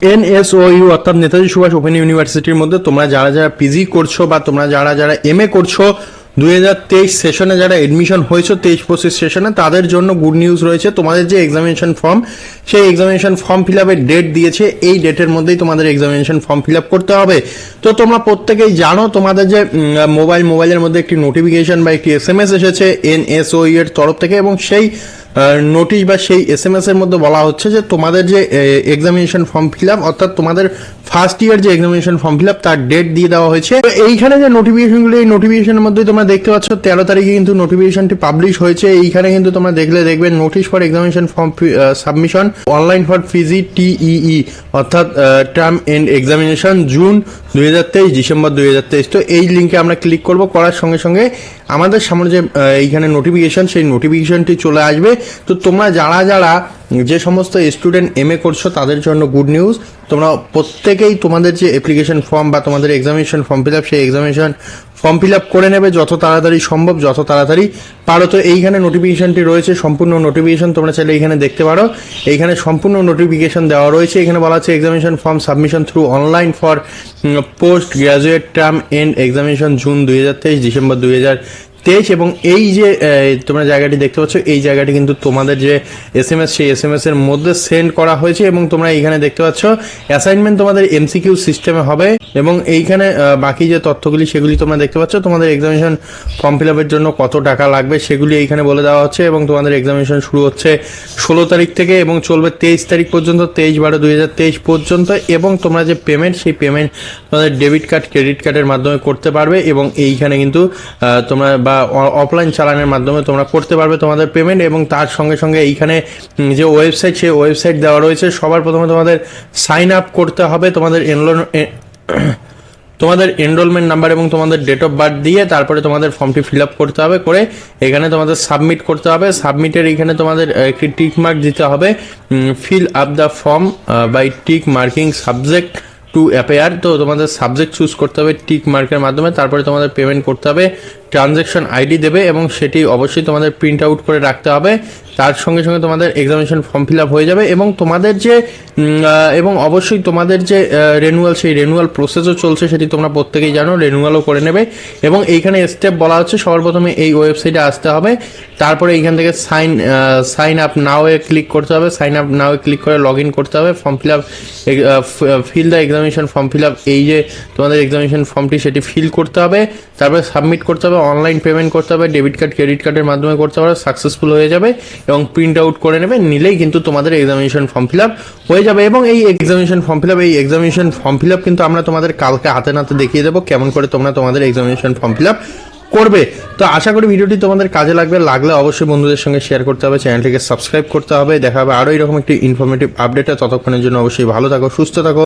NSOU অর্থাৎ Netaji Subhash open ইউনিভার্সিটির মধ্যে তোমরা যারা যারা পিজি করছো বা তোমরা যারা যারা এমএ করছো 2023 সেশনে যারা এডমিশন হয়েছে 23-25 সেশনে তাদের জন্য গুড নিউজ রয়েছে। তোমাদের যে এক্সামিনেশন ফর্ম সেই এক্সামিনেশন ফর্ম ফিল আপের ডেট দিয়েছে, এই ডেটের মধ্যেই তোমাদের এক্সামিনেশন ফর্ম ফিল আপ করতে হবে। তো তোমরা প্রত্যেকেই জানো তোমাদের যে মোবাইলের মধ্যে একটি নোটিফিকেশন বা একটি এসএমএস এসেছে এনএসওই এর তরফ থেকে, এবং সেই নোটিশ বা সেই এসএমএস এর মধ্যে বলা হচ্ছে যে তোমাদের যে এক্সামিনেশন ফর্ম ফিল আপ অর্থাৎ তোমাদের ফার্স্ট ইয়ার যে এক্সামিনেশন ফর্ম ফিল আপ তার ডেট দিয়ে দেওয়া হয়েছে। তো এইখানে যে নোটিফিকেশনগুলো, এই নোটিফিকেশনের মধ্যে তোমরা দেখতে পাচ্ছ 13 তারিখে কিন্তু নোটিফিকেশনটি পাবলিশ হয়েছে। এইখানে কিন্তু তোমরা দেখবে notice for examination form submission online for PG TEE অর্থাৎ term end examination June 2023 December 2023। তো এই লিঙ্কে আমরা ক্লিক করব, করার সঙ্গে সঙ্গে আমাদের সামনে যে এইখানে নোটিফিকেশন সেই নোটিফিকেশনটি চলে আসবে। তো তোমরা যারা যারা যে সমস্ত স্টুডেন্ট এমএ করছো তাদের জন্য গুড নিউজ, তোমরা প্রত্যেকেই তোমাদের যে অ্যাপ্লিকেশন ফর্ম বা তোমাদের এক্সামিনেশন ফর্ম ফিল আপ সেই এক্সামিনেশন ফর্ম ফিল আপ করে নেবে যত তাড়াতাড়ি সম্ভব, যত তাড়াতাড়ি পারো। তো এইখানে নোটিফিকেশনটি রয়েছে, সম্পূর্ণ নোটিফিকেশন তোমরা চাইলে এইখানে দেখতে পারো। এইখানে সম্পূর্ণ নোটিফিকেশন দেওয়া রয়েছে। এখানে বলা আছে examination form submission through online for post graduate term end examination June 2023 December 2023। এবং এই যে তোমরা জায়গাটি দেখতে পাচ্ছ, এই জায়গাটি কিন্তু তোমাদের যে এসএমএস সেই এসএমএস এর মধ্যে সেন্ড করা হয়েছে। এবং তোমরা এইখানে দেখতে পাচ্ছ অ্যাসাইনমেন্ট তোমাদের এমসিকিউ সিস্টেমে হবে, এবং এইখানে বাকি যে তথ্যগুলি সেগুলি তোমরা দেখতে পাচ্ছ। তোমাদের এক্সামিনেশন ফর্ম ফিল আপের জন্য কত টাকা লাগবে সেগুলি এইখানে বলে দেওয়া হচ্ছে। এবং তোমাদের এক্সামিনেশন শুরু হচ্ছে 16 তারিখ থেকে এবং চলবে 23 তারিখ পর্যন্ত, 23/12/2023 পর্যন্ত। এবং তোমরা যে পেমেন্ট সেই পেমেন্ট তোমাদের ডেবিট কার্ড ক্রেডিট কার্ডের মাধ্যমে করতে পারবে। এবং এইখানে কিন্তু তোমরা বা অফলাইন চালানের মাধ্যমে তোমরা করতে পারবে তোমাদের পেমেন্ট। এবং তার সঙ্গে সঙ্গে এইখানে যে ওয়েবসাইট সেই ওয়েবসাইট দেওয়া রয়েছে। সবার প্রথমে তোমাদের সাইন আপ করতে হবে, তোমাদের এনরোলমেন্ট নাম্বার এবং তোমাদের ডেট অফ বার্থ দিয়ে তারপরে তোমাদের ফর্মটি ফিল আপ করতে হবে, করে এখানে তোমাদের সাবমিট করতে হবে। সাবমিটের এখানে তোমাদের একটি টিক মার্ক দিতে হবে, fill up the form by tick marking subject to appear. তো তোমাদের সাবজেক্ট চুজ করতে হবে টিক মার্কের মাধ্যমে, তারপরে তোমাদের পেমেন্ট করতে হবে, ট্রানজ্যাকশন আইডি দেবে এবং সেটি অবশ্যই তোমাদের প্রিন্ট আউট করে রাখতে হবে। তার সঙ্গে সঙ্গে তোমাদের এক্সামিনেশন ফর্ম ফিল আপ হয়ে যাবে। এবং তোমাদের যে এবং অবশ্যই তোমাদের যে রেনুয়াল সেই রেনুয়াল প্রসেসও চলছে, সেটি তোমরা প্রত্যেকেই জানো, রেনুয়ালও করে নেবে। এবং এইখানে স্টেপ বলা হচ্ছে সবার প্রথমে এই ওয়েবসাইটে আসতে হবে, তারপরে এইখান থেকে সাইন আপ নাও এ ক্লিক করতে হবে। সাইন আপ নাও এ ক্লিক করে লগ ইন করতে হবে। Form fill up fill the examination form fill up, এই যে তোমাদের এক্সামিনেশন ফর্মটি সেটি ফিল করতে হবে, তারপরে সাবমিট করতে হবে, অনলাইন পেমেন্ট করতে হবে, ডেবিট কার্ড ক্রেডিট কার্ডের মাধ্যমে করতে হবে, সাকসেসফুল হয়ে যাবে এবং প্রিন্ট আউট করে নেবে, নিলেই কিন্তু তোমাদের এক্সামিনেশন ফর্ম ফিল আপ হয়ে যাবে। এবং এই এক্সামিনেশন ফর্ম ফিল আপ কিন্তু আমরা তোমাদের কালকে হাতে নাতে দেখিয়ে দেবো কেমন করে তোমরা তোমাদের এক্সামিনেশন ফর্ম ফিল আপ করবে। তো আশা করি ভিডিওটি তোমাদের কাজে লাগলে অবশ্যই বন্ধুদের সঙ্গে শেয়ার করতে হবে, চ্যানেলটিকে সাবস্ক্রাইব করতে হবে। দেখা হবে আরও এরকম একটি ইনফরমেটিভ আপডেটে। ততক্ষণের জন্য অবশ্যই ভালো থাকো, সুস্থ থাকো।